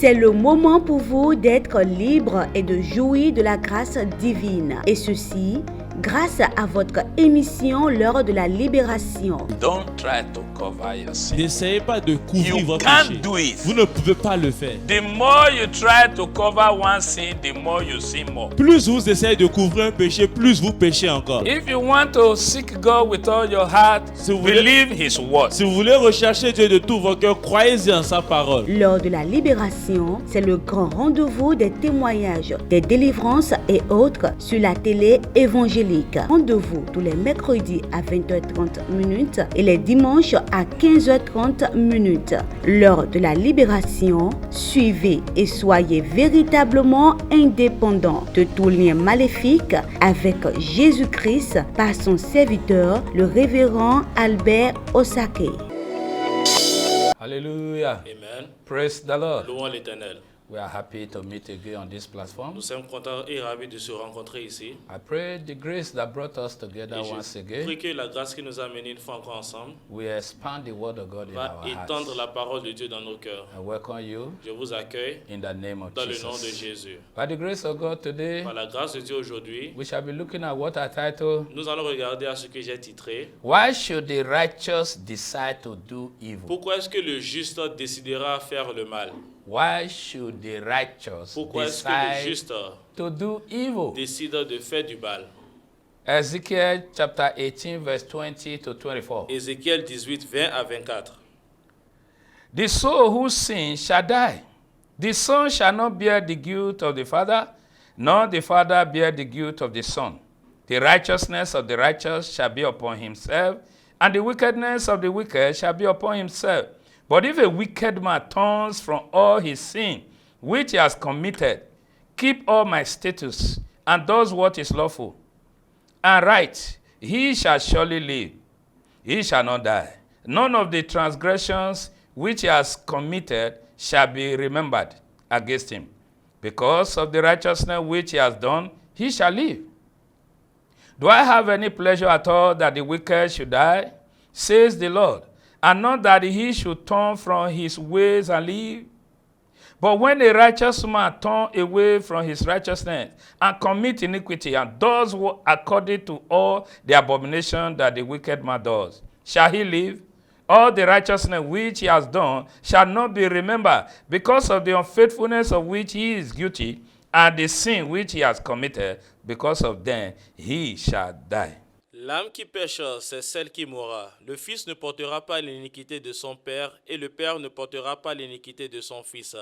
C'est le moment pour vous d'être libre et de jouir de la grâce divine. Et ceci, grâce à votre émission L'heure de la libération. Don't try to cover your sin. N'essayez pas de couvrir You votre can't péché. do it. Vous ne pouvez pas le faire. The more you try to cover one sin, the more you sin more. Plus vous essayez de couvrir un péché, plus vous péchez encore. If you want to seek God with all your heart, Si vous voulez- believe His word. Si vous voulez rechercher Dieu de tout votre cœur, croyez-y en sa parole. L'heure de la libération, c'est le grand rendez-vous des témoignages, des délivrances et autres sur la télé évangélique. Rendez-vous tous les mercredis à 20h30 et les dimanches à 15h30. L'heure de la libération, suivez et soyez véritablement indépendants de tout lien maléfique avec Jésus-Christ par son serviteur, le révérend Albert Osake. Hallelujah. Amen. Praise the Lord. Louons l'Éternel. We are happy to meet again on this platform. Nous sommes contents et ravis de se rencontrer ici. I pray the grace that brought us together Et once je again prie que la grâce qui nous a menés une fois encore ensemble will expand the word of God in va our étendre hearts. la parole de Dieu dans nos cœurs. I welcome you Je vous accueille in the name of dans le nom de Jesus. Jésus. By the grace of God today, Par la grâce de Dieu aujourd'hui, we shall be looking at what I title, nous allons regarder à ce que j'ai titré Why should the righteous decide to do evil? Pourquoi est-ce que le juste décidera faire le mal? Why should the righteous Pourquoi est-ce que le decide juste to do evil? décide de faire du mal? Ezekiel chapter 18 verse 20 to 24. Ézéchiel 18, 20 à 24. The soul who sins shall die. The son shall not bear the guilt of the father, nor the father bear the guilt of the son. The righteousness of the righteous shall be upon himself, and the wickedness of the wicked shall be upon himself. But if a wicked man turns from all his sin, which he has committed, keep all my statutes, and does what is lawful and right, he shall surely live. He shall not die. None of the transgressions which he has committed shall be remembered against him. Because of the righteousness which he has done, he shall live. Do I have any pleasure at all that the wicked should die? Says the Lord, and not that he should turn from his ways and live. But when a righteous man turn away from his righteousness and commit iniquity and does according to all the abomination that the wicked man does, shall he live? All the righteousness which he has done shall not be remembered, because of the unfaithfulness of which he is guilty, and the sin which he has committed, because of them he shall die. L'âme qui pêche, c'est celle qui mourra. Le fils ne portera pas l'iniquité de son père, et le père ne portera pas l'iniquité de son fils.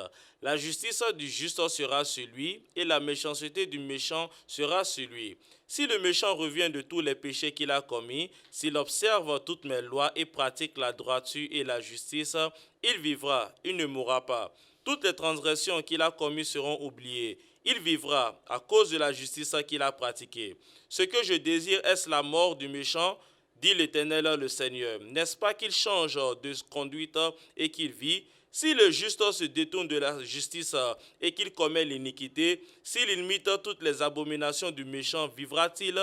La justice du juste sera sur lui, et la méchanceté du méchant sera sur lui. Si le méchant revient de tous les péchés qu'il a commis, s'il observe toutes mes lois et pratique la droiture et la justice, il vivra, il ne mourra pas. Toutes les transgressions qu'il a commises seront oubliées. Il vivra à cause de la justice qu'il a pratiquée. Ce que je désire est la mort du méchant, dit l'Éternel le Seigneur. N'est-ce pas qu'il change de conduite et qu'il vit? Si le juste se détourne de la justice et qu'il commet l'iniquité, s'il imite toutes les abominations du méchant, vivra-t-il?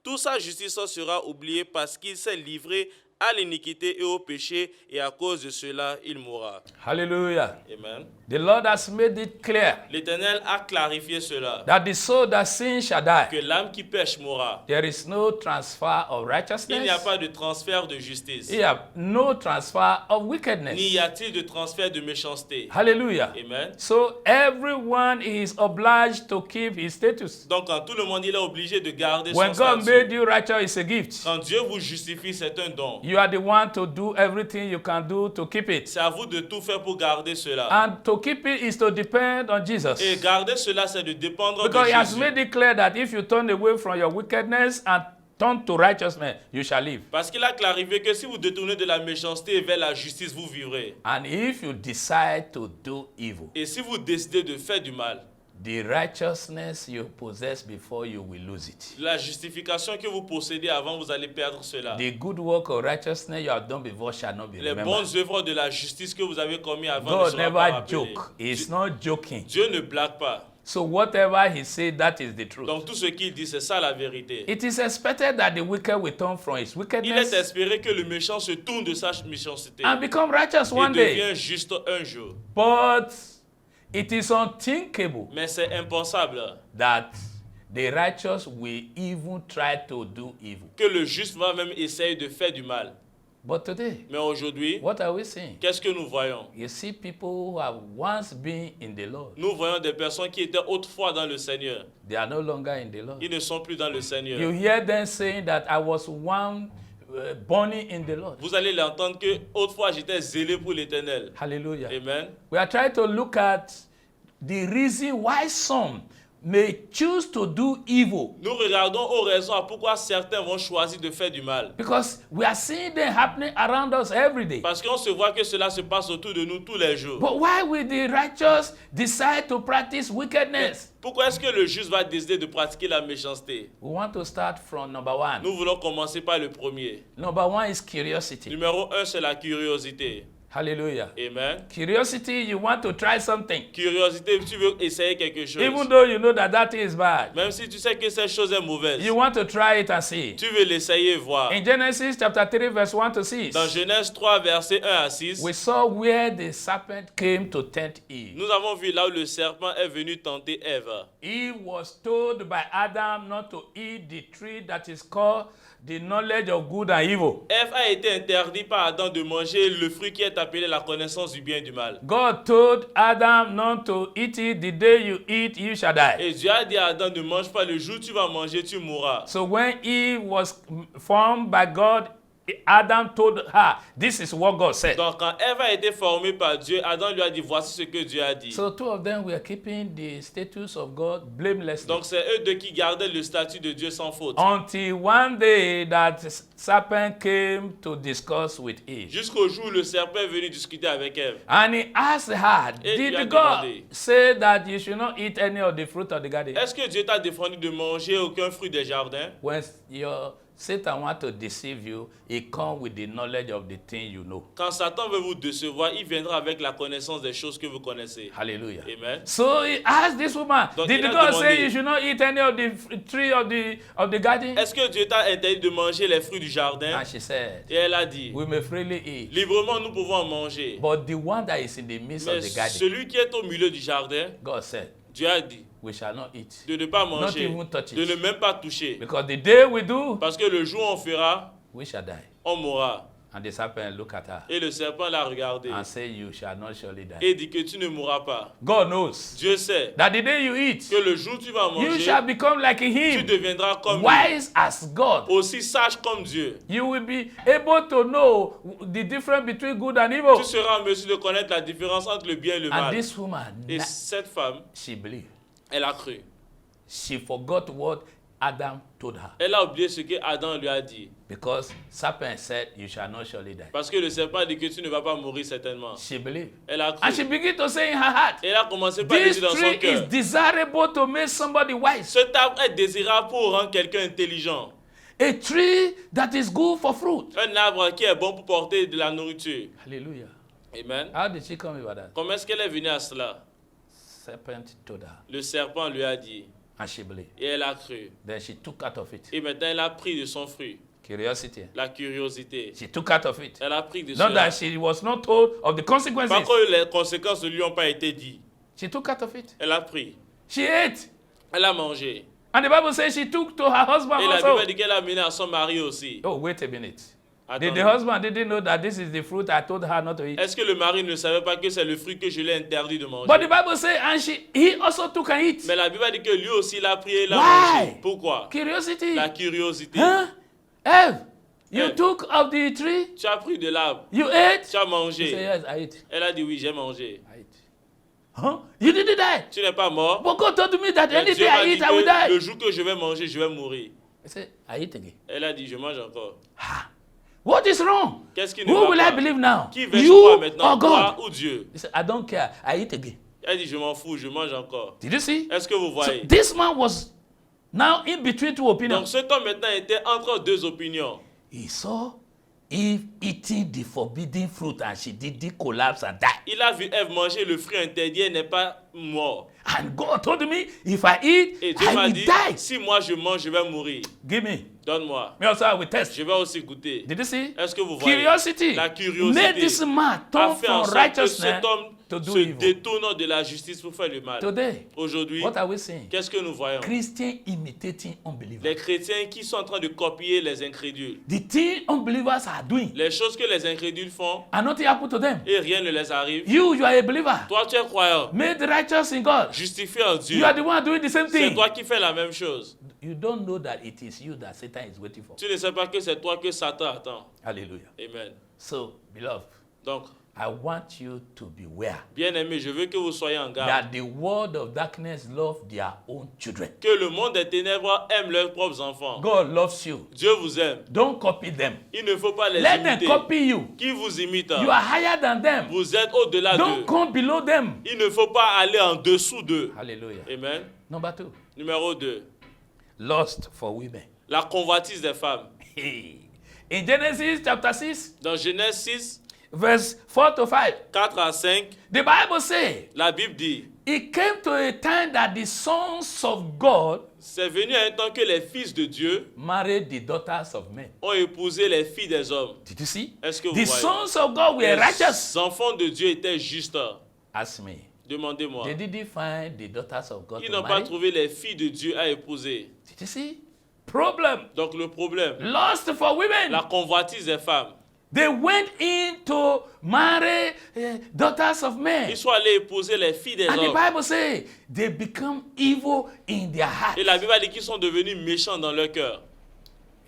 Toute sa justice sera oubliée parce qu'il s'est livré à l'iniquité et au péché, et à cause de cela, il mourra. Hallelujah. Amen. The Lord has made it clear L'Éternel a clarifié cela, that the soul that sins shall die. que l'âme qui pêche mourra. There is no transfer of Il n'y a righteousness. pas de transfert de justice, There are no transfer of ni wickedness. y a-t-il de transfert de méchanceté. Hallelujah. Amen. So everyone is obliged to keep his status. Donc, quand tout le monde il est obligé de garder When son God statut. made you righteous, it's a gift. Quand Dieu vous justifie, c'est un don. You are the one to do everything you can do to keep it. C'est à vous de tout faire pour garder cela. And to keep it is to depend on Jesus. Et garder cela, c'est de dépendre Because de he has Jésus. made it clear that if you turn away from your wickedness and turn to righteousness, you shall live. Parce qu'il a clarifié que si vous détournez de la méchanceté vers la justice, vous vivrez. And if you decide to do evil, Et si vous décidez de faire du mal, the righteousness you possess before you will lose it. la justification que vous possédez avant, vous allez perdre cela. The good work of righteousness you have done before shall not be Les remembered. bonnes œuvres de la justice que vous avez commis avant ne God seront pas never rappelées. joke. He's not joking. Dieu ne blague pas. So whatever he said, that is the truth. Donc tout ce qu'il dit, c'est ça la vérité. It is expected that the wicked will turn from his Il est wickedness espéré que le méchant se tourne de sa méchanceté and become righteous et one day. devient juste un jour. But It is unthinkable Mais c'est impensable that the righteous will even try to do evil. que le juste va même essayer de faire du mal. But today, Mais aujourd'hui, what are we seeing? qu'est-ce que nous voyons? You see people who have once been in the Lord. Nous voyons des personnes qui étaient autrefois dans le Seigneur. They are no longer in the Lord. Ils ne sont plus dans le Seigneur. You hear them saying that I was one burning in the Lord. Vous allez l'entendre que autrefois j'étais zélé pour l'Éternel. Hallelujah. Amen. We are trying to look at the reason why some may choose to do evil. Nous regardons aux raisons à pourquoi certains vont choisir de faire du mal. Because we are seeing them happening around us every day. Parce qu'on se voit que cela se passe autour de nous tous les jours. But why will the righteous decide to practice wickedness? Pourquoi est-ce que le juste va décider de pratiquer la méchanceté? We want to start from number one. Nous voulons commencer par le premier. Number one is curiosity. Numéro 1, c'est la curiosité. Hallelujah. Amen. Curiosity, you want to try something. Curiosité, tu veux essayer quelque chose. Even though you know that that is bad. Même si tu sais que cette chose est mauvaise. You want to try it and see. Tu veux l'essayer et voir. In Genesis chapter 3 verse 1 to 6. Dans Genèse 3, versets 1 à 6, We saw where the serpent came to tempt Eve. nous avons vu là où le serpent est venu tenter Ève. He was told by Adam not to eat the tree that is called the knowledge of good and evil. Ève a été interdit par Adam de manger le fruit qui est appelé la connaissance du bien et du mal. God told Adam not to eat it. The day you eat, you shall die. Et Dieu a dit à Adam, ne mange pas, le jour où tu vas manger, tu mourras. So when Eve was formed by God, Adam told her, this is what God said. Donc quand Ève a été formée par Dieu, Adam lui a dit, voici ce que Dieu a dit. So two of them were keeping the status of God blamelessly. Donc c'est eux deux qui gardaient le statut de Dieu sans faute. Until one day that serpent came to discuss with Eve. Jusqu'au jour où le serpent est venu discuter avec Ève. And he asked her, Et lui a did God demandé, say that you should not eat any of the fruit of the garden? Est-ce que Dieu t'a défendu de manger aucun fruit des jardins? When your Satan wants to deceive you, he comes with the knowledge of the thing you know. Quand Satan veut vous décevoir, il viendra avec la connaissance des choses que vous connaissez. Hallelujah. Amen. So he asked this woman, Donc, did il a God demandé, say you should not eat any of the tree of the garden? Est-ce que Dieu t'a interdit de manger les fruits du jardin? And she said, Et elle a dit, we may freely eat, librement nous pouvons en manger. but the one that is in the midst Mais of the garden, celui qui est au milieu du jardin, God said, Dieu a dit we shall not eat. de ne pas Not manger, even touch de ne it. même pas toucher. Because the day we do, Parce que le jour où on fera, we shall die. on mourra. And the serpent looked at her Et le serpent l'a regardé and said, you shall not surely die. et dit que tu ne mourras pas. God knows Dieu sait that the day you eat, que le jour où tu vas you manger, shall become like tu him, deviendras comme lui, wise as God. aussi sage comme Dieu. You will be able to know the difference between good and evil. Tu seras en mesure de connaître la différence entre le bien et le And mal. this woman, Et cette femme, she believed. elle a cru. She forgot what Adam told her. Elle a oublié ce que Adam lui a dit. Because serpent said, you shall not surely die. Parce que le serpent a dit que tu ne vas pas mourir certainement. She believed. Elle a And she cru. began to say in her heart, Elle a commencé par this dire dans son tree is cœur, desirable to make somebody wise. cet arbre est désirable pour rendre quelqu'un intelligent. A tree that is good for fruit. Un arbre qui est bon pour porter de la nourriture. Hallelujah. Amen. How did she come about that? Comment est-ce qu'elle est venue à cela? Serpent told her. Le serpent lui a dit. And she believed. Et elle a cru. Then she took out of it. Et maintenant, elle a pris de son fruit. Curiosity. La curiosité. She took out of it. Elle a pris de Not cela. that she was not told of the consequences. Pas que les conséquences ne lui ont pas été dites. She took out of it. Elle a pris. She ate. Elle a mangé. And the Bible says she took to her husband Et la Bible also. dit qu'elle a amené à son mari aussi. Oh, wait a minute. Attends. The husband didn't know that this is the fruit I told her not to eat. Est-ce que le mari ne savait pas que c'est le fruit que je lui ai interdit de manger? But the Bible says, and he also took and eat. Mais la Bible dit que lui aussi l'a pris et l'a Why? mangé. Pourquoi? Curiosity. La curiosité. Huh? Eve, you Eve. took of the tree, Tu as pris de l'arbre. you ate. Tu as She mangé. said, yes, I ate. Elle a dit oui, j'ai mangé. I ate. Huh? You didn't die. Tu n'es pas mort. But God told me that Mais any Dieu day m'a I dit eat, I will que le die. jour que je vais manger, je vais mourir. I said, I eat again. Elle a dit je mange encore. What is wrong? Qu'est-ce qui ne Who va will pas? I believe now? Qui vais-je croire You maintenant? or God? Toi ou Dieu? He said, I don't care. I eat again. Elle dit je m'en fous, je mange encore. Did you see? Est-ce que vous So voyez? this man was now in between two opinions. Donc cet homme maintenant était entre deux opinions. He saw Eve eating the forbidden fruit and she didn't collapse and die. Il a vu Ève manger le fruit interdit, elle n'est pas morte. And God told me, if I eat, Et Dieu I m'a will dit, die. si moi je mange, je vais mourir. Give me. Donne-moi. Me also I will test. Je vais aussi goûter. Did you see? Est-ce que vous voyez? Curiosity La curiosité made this man a turn fait en from sorte que righteousness cet homme to do se evil. détournent de la justice pour faire le mal. Today, Aujourd'hui, what are we seeing? qu'est-ce que nous voyons? Christians imitating unbelievers. Les chrétiens qui sont en train de copier les incrédules. The thing unbelievers are doing, Les choses que les incrédules font and nothing happened to them. et rien ne les arrive. You are a believer, Toi, tu es croyant, made righteous in God. justifié en Dieu. You are the one doing the same C'est thing. toi qui fais la même chose. You don't know that it is you that Satan is waiting for. Tu ne sais pas que c'est toi que Satan attend. Hallelujah. Amen. So, beloved, Donc, I want you to beware bien-aimés, je veux que vous soyez en garde. that the world of darkness love their own children. Que le monde des ténèbres aime leurs propres enfants. God loves you. Dieu vous aime. Don't copy them. Il ne faut pas les Let them imiter. copy you. Qui vous imite? You are higher than them. Vous êtes au-delà Don't d'eux. come below them. Il ne faut pas aller en dessous d'eux. Hallelujah. Amen. Number 2, Numéro 2. lust for women. La convoitise des femmes. In Genesis chapter 6, Dans Genèse 6, verse 4 to 5, 4 à 5, the Bible says, la Bible dit, it came to a time that the sons of God c'est venu à un temps que les fils de Dieu married the daughters of men. ont épousé les filles des hommes. Did you see? Est-ce que vous The voyez? sons of God were righteous. Les enfants de Dieu étaient justes. Ask me. Demandez-moi. They didn't find the daughters of God Ils to n'ont pas marry. trouvé les filles de Dieu à épouser. Did you see? Problem. Donc le problème, Lust for women. la convoitise des femmes. They went in to marry daughters of men. Ils sont allés épouser les filles des And the hommes. Bible says they become evil in their heart. Et la Bible dit qu'ils sont devenus méchants dans leur cœur.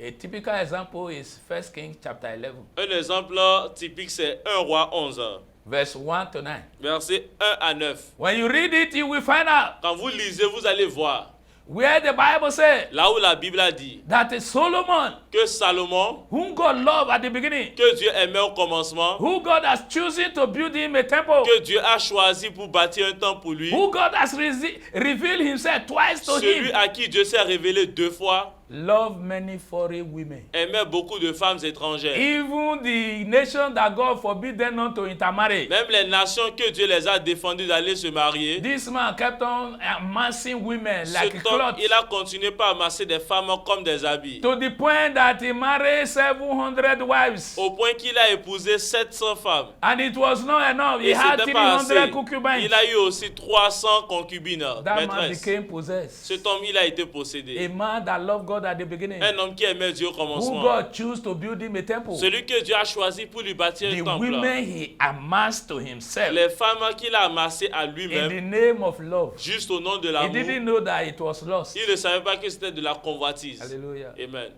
A typical example is 1 Kings chapter 11, Un exemple typique, c'est 1 Roi 11, verse 1 to 9. versets 1 à 9. When you read it, you will find out Quand vous lisez, vous allez voir, where the Bible says là où la Bible a dit that Solomon, que Salomon, whom God loved at the beginning, que Dieu aimait au commencement, who God has chosen to build him a temple, que Dieu a choisi pour bâtir un temple pour lui, who God has revealed himself twice to celui him, à qui Dieu s'est révélé 2 fois, loved many foreign women. aimait beaucoup de femmes étrangères. Even the nation that God forbid them not to intermarry. Même les nations que Dieu les a défendues d'aller se marier, This man kept on amassing women like cet homme, clothes, il a continué par amasser des femmes comme des habits. to the point that he married 700 wives. Au point qu'il a épousé 700 femmes. And it was not enough. He Et had c'était pas 300 assez. concubines. Il a eu aussi 300 concubines, That man maîtresses. became possessed. Cet homme, il a été possédé. A man that loved God at the beginning, Un homme qui aimait Dieu au who commencement. God chose to build him a temple. Celui que Dieu a choisi pour lui bâtir The un temple. women he amassed to himself Les femmes qu'il a amassées à in lui-même, the name of love. juste au nom de He l'amour, didn't know that it was lost. il ne savait pas que c'était de la convoitise. Hallelujah. Amen.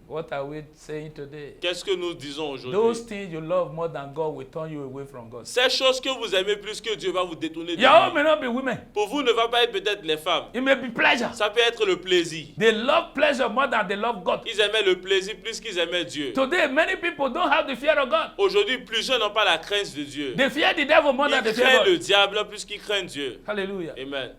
What are we saying today? Qu'est-ce que nous disons Those aujourd'hui? things you love more than God will turn you away from God. Ces choses que vous aimez plus que Dieu va vous détourner de Your own lui. may not be women. Pour vous, ne va pas être peut-être les femmes. It may be pleasure. Ça peut être le plaisir. They love pleasure more than they love God. Ils aimaient le plaisir plus qu'ils aimaient Dieu. Today, many people don't have the fear of God. Aujourd'hui, plusieurs n'ont pas la crainte de Dieu. They fear the devil more than Ils they fear craignent le God. diable plus qu'ils craignent Dieu. Hallelujah. Amen.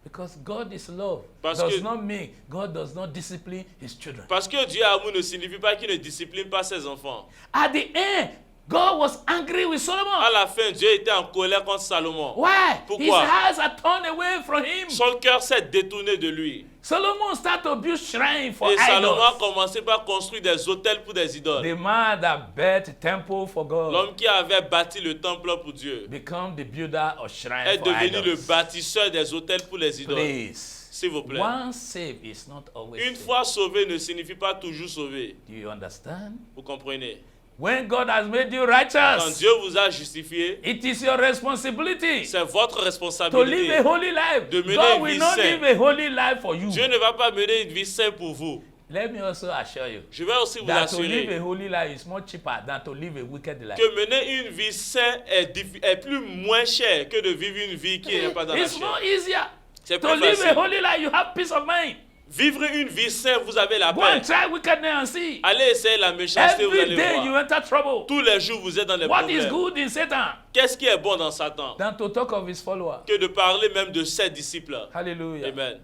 Because God is love. Parce Does que- not mean God does not discipline his children. Parce que Dieu amour ne signifie pas qu'il ne discipline pas ses enfants. At the end, God was angry with À Solomon. la fin, Dieu était en colère contre Salomon. Why? His Pourquoi? eyes are turned away from him. Son cœur s'est détourné de lui. Solomon started to build shrine for Et Salomon a idols. commencé par construire des hôtels pour des idoles. The man that built temple for God L'homme qui avait bâti le temple pour Dieu become the builder of shrine est for devenu le idols. bâtisseur des hôtels pour les idoles. Please. S'il vous plaît. Once saved is not always Une saved. fois sauvé ne signifie pas toujours sauvé. Do you understand? Vous comprenez? When God has made you Quand righteous, Dieu vous a justifié, it is your responsibility c'est votre to live responsabilité. a holy life. De mener God une will vie not sainte. live a holy life for you. Dieu ne va pas mener une vie sainte pour vous. Let me also assure you Je vais aussi vous that to live assurer a holy life is more cheaper than to live a wicked life. que mener une vie sainte est plus moins cher que de vivre une vie qui n'est pas dans la It's more chair. easier. C'est To plus live a facile. holy life, you have peace of mind. Vivre une vie sainte, vous avez la Go paix. and try wickedness and see. Allez essayer la méchanceté, vous Every allez day you voir. enter trouble. Tous les jours, vous êtes dans des What is problèmes. good in Satan Qu'est-ce qui est bon dans Satan? than to talk of his followers? Que de parler même de ses disciples. Hallelujah. Amen.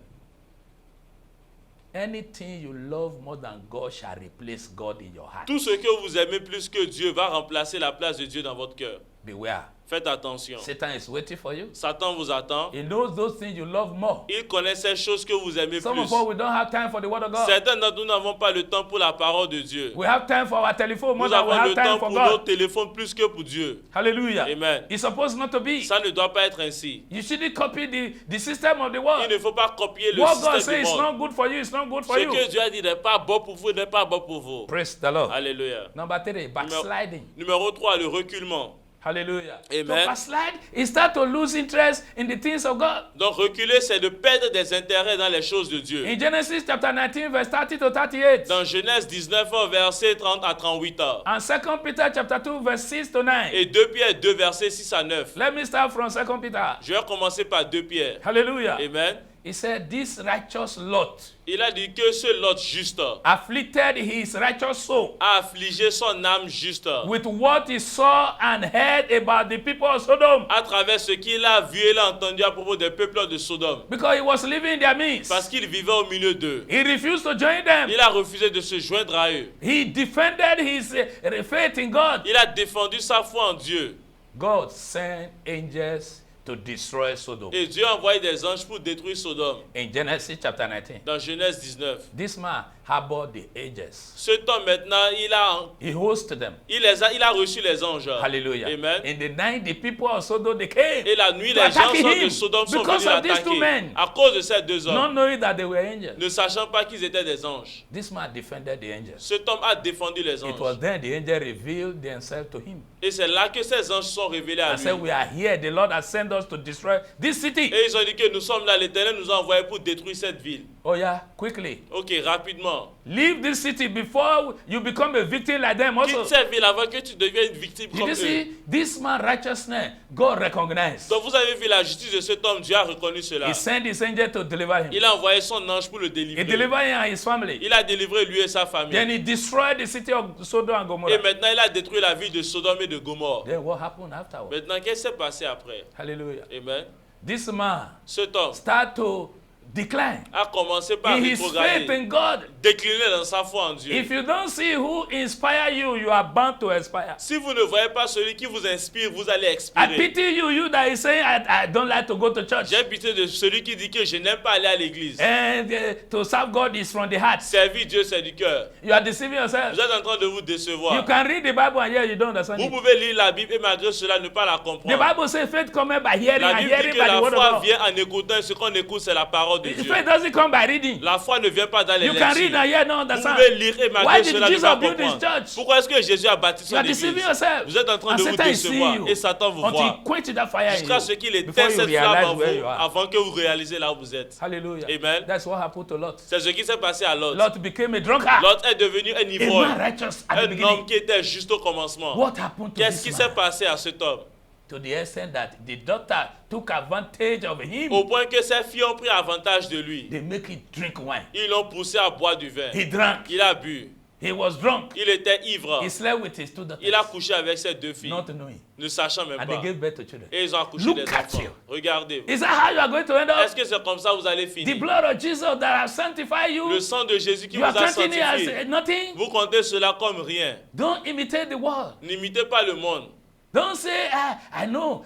Anything you love more than God shall replace God in your heart. Tout ce que vous aimez plus que Dieu va remplacer la place de Dieu dans votre cœur. Beware. Faites attention. Satan is waiting for you. Satan vous attend. He knows those things you love more. Il connaît ces choses que vous aimez Some plus. of us, we don't have time for the word of God. Certains d'entre nous n'avons pas le temps pour la parole de Dieu. We have time for our telephone more Nous than we avons have le time temps for pour nos God. téléphones plus que pour Dieu. Hallelujah. Amen. It's supposed not to be. Ça ne doit pas être ainsi. You shouldn't copy the system of the Il world. ne faut pas copier le What God système says du is monde. not good for you, it's not good for Ce you. que Dieu a dit n'est pas bon pour vous, n'est pas bon pour vous. Praise the Lord. Alléluia. Number 3, backsliding. Numéro 3, le reculement. Hallelujah. Amen. To backslide is start to lose interest in the things of God. Donc reculer, c'est de perdre des intérêts dans les choses de Dieu. In Genesis chapter 19, verse 30 to 38. Dans Genèse 19, versets 30 à 38. And 2 Peter chapter 2, verse 6 to 9. Et 2 Pierre 2, versets 6 à 9. Let me start from 2 Peter. Je vais commencer par 2 Pierre. Hallelujah. Amen. He said, this righteous Lot Il a dit que ce Lot juste afflicted his righteous soul a affligé son âme juste with what he saw and heard about the people of Sodom, à travers ce qu'il a vu et l'a entendu à propos des peuples de Sodome. because he was living in their midst. Parce qu'il vivait au milieu d'eux. He refused to join them. Il a refusé de se joindre à eux. He defended his faith in God. Il a défendu sa foi en Dieu. God sent angels to destroy Sodom. Et Dieu a envoyé des anges pour détruire Sodome. In Genesis chapter 19, Dans Genèse 19. this man harbored the angels. Cet homme maintenant, He hosted them. il a reçu les anges. Hallelujah. Amen. In the night, the people of Sodom, they came, Et la nuit, to les gens attack de him Sodome sont because venus of these two l'attaquer. men, À cause de ces deux not hommes, knowing that they were angels. ne sachant pas qu'ils étaient des anges. This man defended the angels. Cet homme a défendu les It was anges. then the angel revealed themselves to him Et c'est là que ces anges sont révélés à and said, lui. we are here. The Lord has sent us to destroy this city. Et ils ont dit que nous sommes là, l'Éternel nous a envoyés pour détruire cette ville. Oh yeah, quickly. Ok, rapidement. Leave this city before you become a victim like them also. Quitte cette ville avant que tu deviennes une victime Did comme you eux. see this man righteousness? God recognized. Donc vous avez vu la justice de cet homme, Dieu a reconnu cela. He sent his angel to deliver him. Il a envoyé son ange pour le He délivrer. delivered him and his family. Il a délivré lui et sa famille. Then he destroyed the city of Sodom and Et Gomorrah. maintenant, il a détruit la ville de Sodome et de Gomorrhe. Then what happened afterwards? Maintenant, qu'est-ce qui s'est passé après? Hallelujah. Amen. This man Cet homme start to decline a commencé par in his faith rétrograder, in God. décliner dans sa foi en Dieu. If you don't see who inspire you, you are bound to expire. Si vous ne voyez pas celui qui vous inspire, vous allez I expirer. pity you that is saying I don't like to go to church. J'ai pitié de celui qui dit que je n'aime pas aller à l'église. And to serve God is from the heart. Servir Dieu, c'est du cœur. You are deceiving yourself. Vous êtes en train de vous You décevoir. can read the Bible and yet you don't understand Vous it. pouvez lire la Bible et malgré cela ne pas la The comprendre. Bible says faith comes by hearing La and Bible dit hearing que by the la word of foi God. vient en écoutant et ce qu'on écoute, c'est la parole de Dieu. Faith doesn't come by reading. La foi ne vient pas dans les You can read lectures. and yet not Vous understand. pouvez lire et Why malgré did cela ne Jesus pas build his comprendre. church? Pourquoi est-ce que Jésus a bâti You son are église? deceiving yourself. Vous êtes en train And de vous Satan is seeing décevoir you et Satan vous until voit he quench that fire in jusqu'à ce you qu'il before éteigne you cette flamme realize en where vous you are. avant que vous réalisez là où vous êtes. Hallelujah. Amen. That's what happened to Lot. C'est ce qui s'est passé à Lot. Lot became a drunkard. Lot est devenu un A ivrogne, man righteous at the un homme beginning. qui était juste au commencement. What happened to Qu'est-ce qui this s'est man? passé à cet homme? To the extent that the doctor took advantage of him. Au point que ses filles ont pris avantage de lui. They make him drink wine. Ils l'ont poussé à boire du vin. He drank. Il a bu. He was drunk. Il était ivre. He slept with his two daughters. Il a couché avec ses deux filles, Not knowing. ne sachant même And pas. they gave birth to children. Et ils ont accouché Look des at enfants. you. Regardez. Is that how you are going to end Est-ce up? que c'est comme ça que vous allez The finir? blood of Jesus that has sanctified you, Le sang de Jésus qui you vous are a counting it sanctifié. as nothing. Vous comptez cela comme rien. Don't imitate the world. N'imitez pas le monde. Don't say, I know,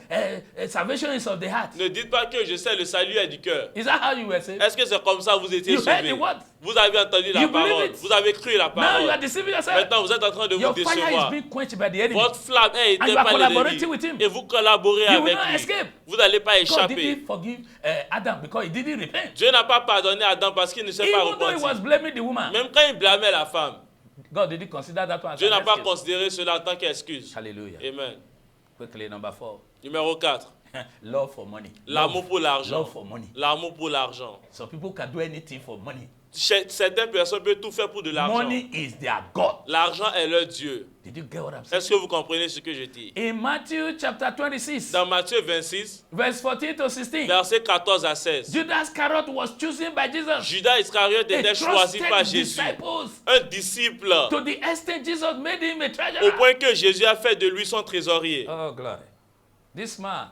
salvation is of the heart. Ne dites pas que je sais le salut est du cœur. Is that how you were saved? Est-ce que c'est comme ça que vous étiez You heard sauvés? the word. Vous avez entendu la You believe parole. it. Vous avez cru la Now you are parole. deceiving yourself. Maintenant, vous êtes en train de vous Your fire is décevoir. being quenched by the enemy. Votre flamme est And you éteinte are par collaborating with l'ennemi. him. Et vous collaborez You will avec not lui. escape. Vous n'allez pas God échapper. didn't forgive Adam because he didn't repent. Dieu n'a pas pardonné Adam parce qu'il ne s'est pas Even though he was repenti. blaming the woman, Même quand il blâmait la femme, God didn't consider that one as Dieu n'a an pas excuse. considéré cela en tant qu'excuse. Hallelujah. Amen. Quickly, number 4. Numéro 4. Love for money. L'amour pour l'argent. Love for money. L'amour pour l'argent. Some people can do anything for money. Certaines personnes peuvent tout faire pour de l'argent. Money is their God. L'argent est leur Dieu. Did you get what I'm saying? Est-ce que vous comprenez ce que je dis? In Matthew chapter 26, Dans Matthieu 26, verse 14 to 16, versets 14 à 16, Judas Iscariot was chosen by Jesus. Judas Iscariote A était choisi par trusted Jésus. disciples. Un disciple. To the extent Jesus made him a Au treasurer. point que Jésus a fait de lui son trésorier. Oh, glory. This man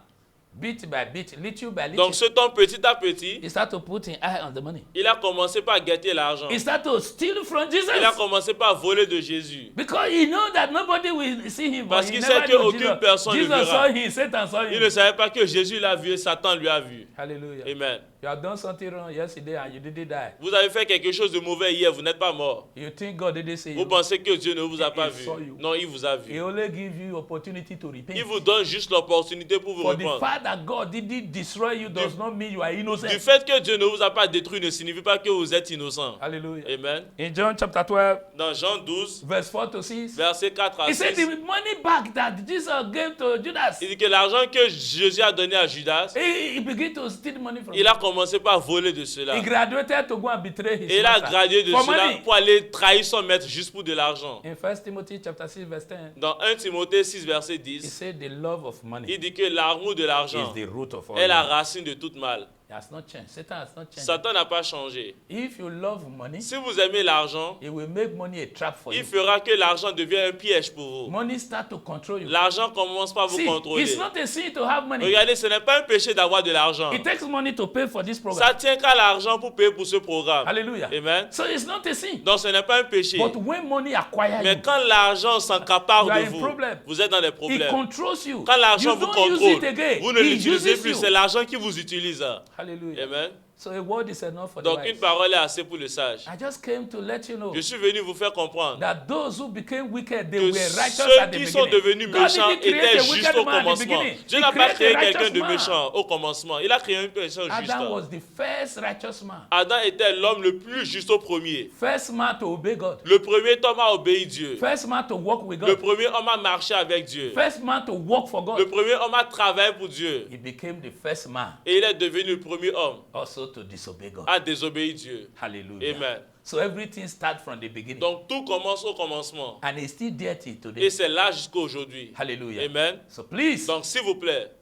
bit by bit, little by little, Donc ce temps, petit à petit, he started to put an eye on the money. il a commencé par guetter l'argent. He started to steal from Jesus. Il a commencé par voler de Jésus. Because he know that nobody will see him. Parce but qu'il he sait never que knew aucune Jesus. personne ne Jesus verra. saw him, Satan saw Il him. ne savait pas que Jésus l'a vu et Satan lui a vu. Hallelujah. Amen. You have done something wrong yesterday and you didn't die. Vous avez fait quelque chose de mauvais hier, vous n'êtes pas mort. You think God didn't see Vous you? pensez que Dieu ne vous a pas He vu. saw you. Non, il vous a He vu. only give you opportunity to repent. Il vous donne juste l'opportunité pour vous For the répondre. fact that God didn't destroy you does not mean you are innocent. Du fait que Dieu ne vous a pas détruit ne signifie pas que vous êtes innocent. Hallelujah. Amen. In John chapter 12, Dans Jean 12, verse 4 to 6, versets 4 à he said 6, the money back that Jesus gave to Judas, il dit que l'argent que Jésus a donné à Judas, he began to steal money from il him. a commencé par voler de cela. He graduated to go and betray his Et il a master gradué de for cela money. pour aller trahir son maître juste pour de l'argent. In 1 Timothy chapter 6, verse 10, Dans 1 Timothée 6, verset he 10, said the love of money il dit que l'amour de l'argent is the root of all est la evil. racine de toute mal. It has not changed. Satan has not changed. Satan n'a pas changé. If you love money, Si vous aimez l'argent, it will make money a trap for il you. fera que l'argent devienne un piège pour vous. Money start to control you. L'argent commence par vous See, contrôler. it's not a sin to have money. Regardez, ce n'est pas un péché d'avoir de l'argent. It takes money to pay for this program. Ça tient qu'à l'argent pour payer pour ce programme. Hallelujah. Amen. So it's not a sin. Donc ce n'est pas un péché. But when money acquires Mais you, quand l'argent s'accapare You are de in vous, problem. vous êtes dans des it problèmes. controls you. Quand l'argent You vous don't use contrôle, it again. vous ne He l'utilisez uses plus. you. C'est l'argent qui vous utilise. Hallelujah. Amen. So a word is enough for the Donc wise. une parole est assez pour le sage. I just came to let you know Je suis venu vous faire comprendre that those who became wicked, they que were righteous ceux at the qui sont beginning. devenus God méchants didn't create étaient a justes wicked au man at the commencement. beginning. Dieu He n'a pas created créé a quelqu'un righteous de man. méchant au commencement. Il a créé une personne juste. Adam was the first righteous man. Adam était l'homme le plus juste au premier. First man to obey God. Le premier homme a obéi Dieu. First man to walk with Le God. premier homme a marché avec Dieu. First man to work for Le God. premier homme a travaillé pour Dieu. He became the first man Et il est devenu le premier homme also to disobey God. à désobéir Dieu. Hallelujah. Amen. So everything starts from the beginning. Donc tout commence au commencement. And it's still dirty today. Et c'est là jusqu'à aujourd'hui. Hallelujah. Amen. So please, Donc s'il vous plaît,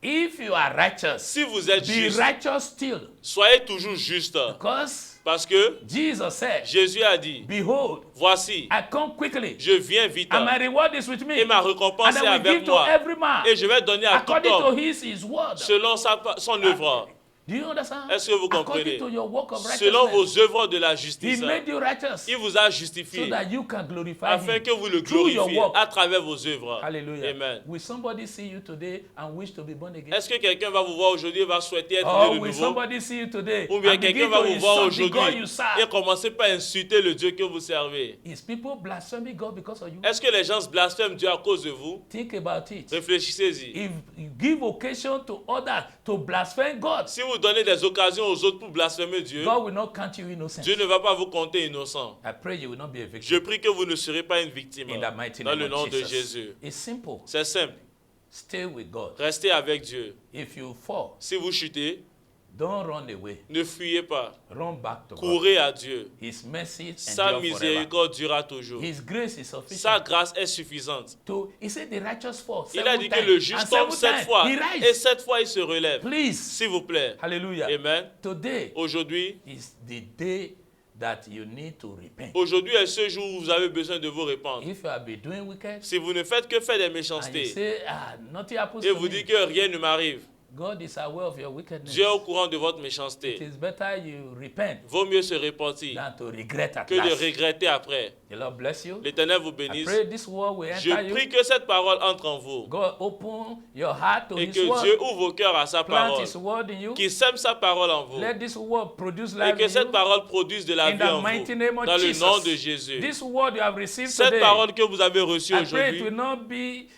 if you are righteous, si vous êtes be juste, righteous still. soyez toujours juste. Because Parce que Jesus said, Jésus a dit, behold, voici, I come quickly, je viens vite. and my reward is with me. Et ma And récompense est I will avec give to moi. every man Et je vais donner à tout according to homme his word. selon son œuvre. Do you understand? Est-ce que vous comprenez? According to your work of Selon righteousness. vos œuvres de la He justice. made you righteous Il vous a so justifié that you can glorify afin him que vous le through your glorifiez work. à travers vos œuvres. Hallelujah. Amen. Will somebody see you today and wish to be born again? Est-ce que quelqu'un va vous voir aujourd'hui et va souhaiter être Or né de will nouveau? somebody see you today Ou bien and quelqu'un begin va to vous voir insult the God aujourd'hui you et serve? commencer par insulter le Dieu que vous servez? Is people blaspheming God because of you? Est-ce que les gens blasphèment Dieu à cause de vous? Think about it. Réfléchissez-y. If you give occasion to others to blaspheme God, Si vous donnez des occasions aux autres pour blasphémer Dieu, God will not count you innocent. Dieu ne va pas vous compter innocent. I pray you will not be a Je victim. prie que vous ne serez pas une victime. In the mighty Dans name le of nom de Jesus. Jésus. It's simple. C'est simple. Stay with God. Restez avec Dieu. If you fall, Si vous chutez, don't run away. ne fuyez pas. Run back to God. Courez à Dieu. His mercy Sa endure forever. miséricorde durera toujours. His grace is Sa sufficient. grâce est suffisante. He said the righteous fall Il a seven dit que times, le and juste seven tombe 7 times fois he et rise. 7 fois il se relève. Please. S'il vous plaît. Hallelujah. Amen. Today Aujourd'hui, is the day that you need to repent. aujourd'hui est ce jour où vous avez besoin de vous répandre. If you have been doing wicked Si vous ne faites que faire des and you méchancetés say, nothing happens et to vous me, dites que rien ne m'arrive, God is aware of your wickedness. Dieu est au courant de votre It méchanceté. is better you repent Vaut mieux se repentir than to regret at que de last. regretter après. The Lord bless you. L'Éternel vous I bénisse. pray this word will Je enter you. prie que cette parole entre en vous God open your heart to et His que word. Dieu ouvre vos cœurs à sa Plant parole, His word in you. qu'il sème sa parole en vous Let this word produce et life que in cette you. parole produise de la In vie the en mighty vous. name of Dans le Jesus. nom de Jésus. This word you have received Cette today, parole que vous avez reçue I pray it will aujourd'hui, not be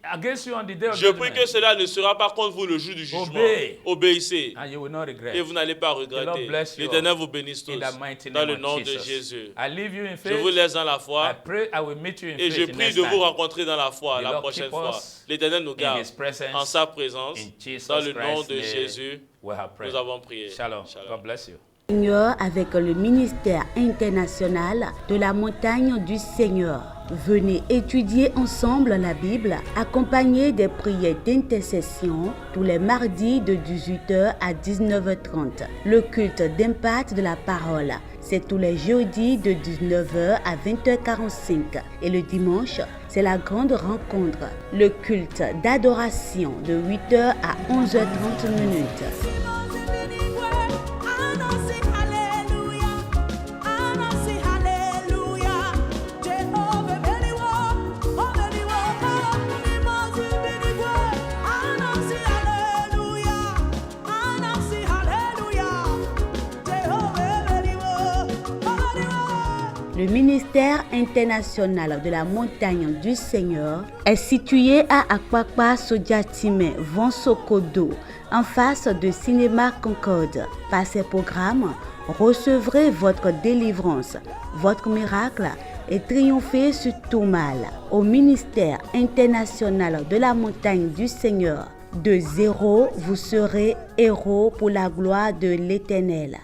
against you on the day of je prie judgment. que cela ne sera pas contre vous le jour du jugement. Obey. Obéissez And you will not regret. et vous n'allez pas The regretter. Lord bless you L'Éternel vous bénisse tous. In the mighty Dans name le of nom de Jesus. Jésus. I leave you in Je faith. vous laisse dans la I foi pray I will meet you in et je faith prie next de vous time. rencontrer dans la foi The la Lord prochaine keep fois. us L'Éternel nous in garde His presence. en sa présence. In Jesus Dans le nom Christ's de name, Jésus, we have prayed. nous avons prié. Shalom. God bless you. Seigneur avec le ministère international de la montagne du Seigneur. Venez étudier ensemble la Bible, accompagné des prières d'intercession tous les mardis de 18h à 19h30. Le culte d'impact de la parole, c'est tous les jeudis de 19h à 20h45. Et le dimanche, c'est la grande rencontre, le culte d'adoration de 8h à 11h30 minutes. Le ministère international de la montagne du Seigneur est situé à Akwakwa Sodiatime, Vonsokodo, en face de Cinéma Concorde. Par ces programmes, recevrez votre délivrance, votre miracle et triomphez sur tout mal. Au ministère international de la montagne du Seigneur, de zéro, vous serez héros pour la gloire de l'Éternel.